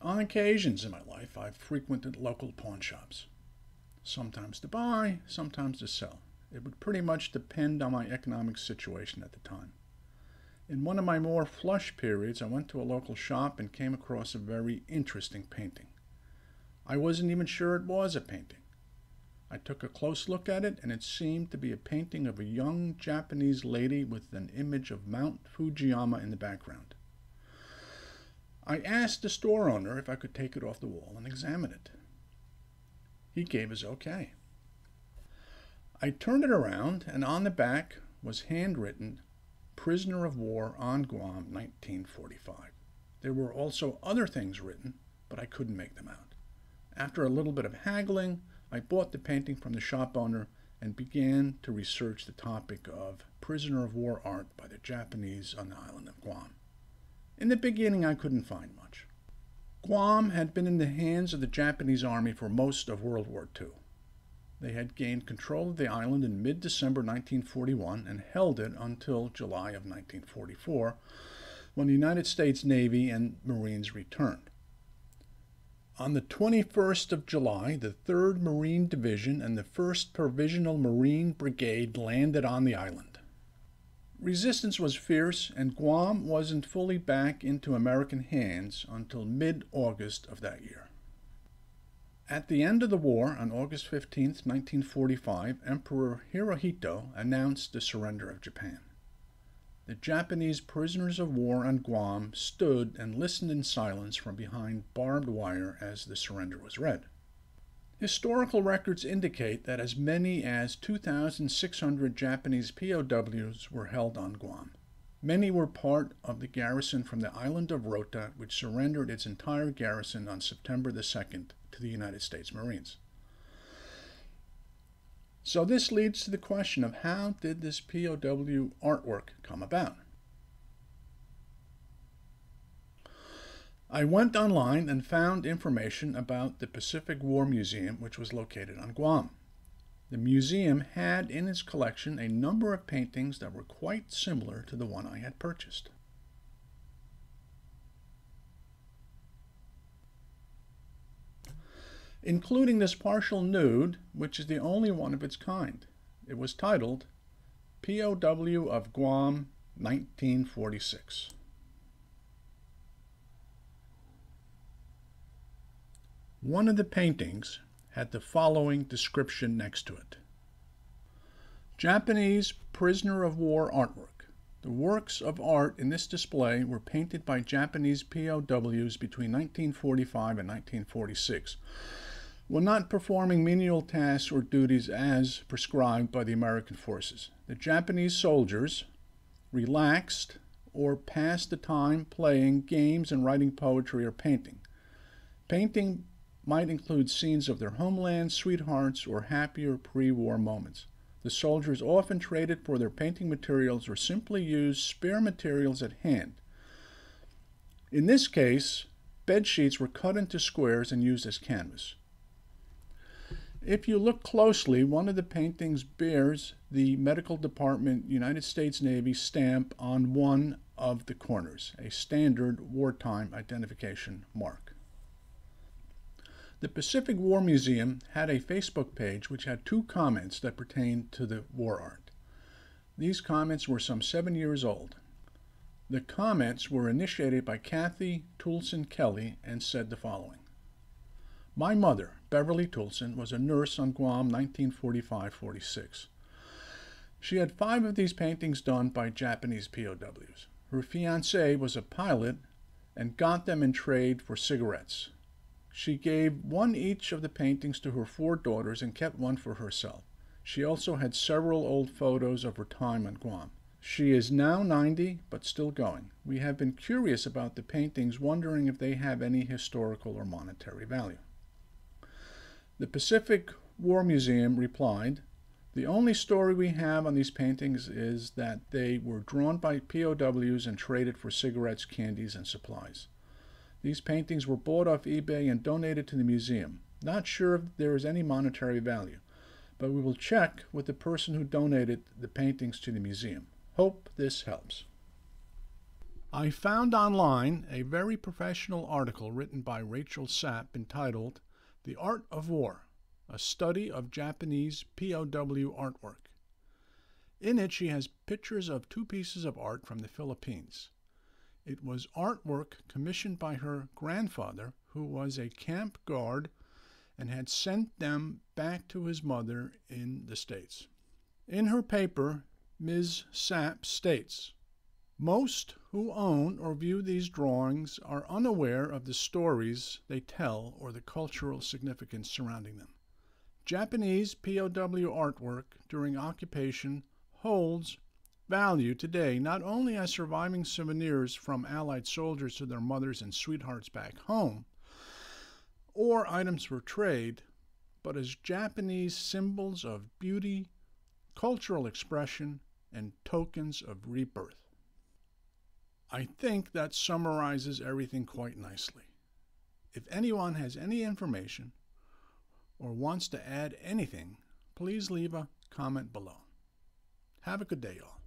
On occasions in my life, I've frequented local pawn shops, sometimes to buy, sometimes to sell. It would pretty much depend on my economic situation at the time. In one of my more flush periods, I went to a local shop and came across a very interesting painting. I wasn't even sure it was a painting. I took a close look at it, and it seemed to be a painting of a young Japanese lady with an image of Mount Fujiyama in the background. I asked the store owner if I could take it off the wall and examine it. He gave his okay. I turned it around, and on the back was handwritten, "Prisoner of War on Guam, 1945. There were also other things written, but I couldn't make them out. After a little bit of haggling, I bought the painting from the shop owner and began to research the topic of prisoner of war art by the Japanese on the island of Guam. In the beginning, I couldn't find much. Guam had been in the hands of the Japanese army for most of World War II. They had gained control of the island in mid-December 1941 and held it until July of 1944, when the United States Navy and Marines returned. On the 21st of July, the 3rd Marine Division and the 1st Provisional Marine Brigade landed on the island. Resistance was fierce, and Guam wasn't fully back into American hands until mid-August of that year. At the end of the war, on August 15, 1945, Emperor Hirohito announced the surrender of Japan. The Japanese prisoners of war on Guam stood and listened in silence from behind barbed wire as the surrender was read. Historical records indicate that as many as 2,600 Japanese POWs were held on Guam. Many were part of the garrison from the island of Rota, which surrendered its entire garrison on September the 2nd to the United States Marines. So this leads to the question of how did this POW artwork come about? I went online and found information about the Pacific War Museum, which was located on Guam. The museum had in its collection a number of paintings that were quite similar to the one I had purchased. Including this partial nude, which is the only one of its kind. It was titled P.O.W. of Guam, 1946. One of the paintings had the following description next to it. Japanese prisoner of war artwork. The works of art in this display were painted by Japanese POWs between 1945 and 1946, when not performing menial tasks or duties as prescribed by the American forces. The Japanese soldiers relaxed or passed the time playing games and writing poetry or painting. Painting might include scenes of their homeland, sweethearts, or happier pre-war moments. The soldiers often traded for their painting materials or simply used spare materials at hand. In this case, bed sheets were cut into squares and used as canvas. If you look closely, one of the paintings bears the Medical Department United States Navy stamp on one of the corners, a standard wartime identification mark. The Pacific War Museum had a Facebook page which had 2 comments that pertained to the war art. These comments were some 7 years old. The comments were initiated by Kathy Toulson Kelly and said the following. My mother, Beverly Toulson, was a nurse on Guam 1945-46. She had 5 of these paintings done by Japanese POWs. Her fiancé was a pilot and got them in trade for cigarettes. She gave 1 each of the paintings to her 4 daughters and kept 1 for herself. She also had several old photos of her time on Guam. She is now 90, but still going. We have been curious about the paintings, wondering if they have any historical or monetary value. The Pacific War Museum replied, the only story we have on these paintings is that they were drawn by POWs and traded for cigarettes, candies, and supplies. These paintings were bought off eBay and donated to the museum. Not sure if there is any monetary value, but we will check with the person who donated the paintings to the museum. Hope this helps. I found online a very professional article written by Rachel Sapp entitled "The Art of War, a Study of Japanese POW Artwork." In it, she has pictures of two pieces of art from the Philippines. It was artwork commissioned by her grandfather, who was a camp guard and had sent them back to his mother in the States. In her paper, Ms. Sapp states, "Most who own or view these drawings are unaware of the stories they tell or the cultural significance surrounding them. Japanese POW artwork during occupation holds value today not only as surviving souvenirs from Allied soldiers to their mothers and sweethearts back home, or items for trade, but as Japanese symbols of beauty, cultural expression, and tokens of rebirth." I think that summarizes everything quite nicely. If anyone has any information or wants to add anything, please leave a comment below. Have a good day, all.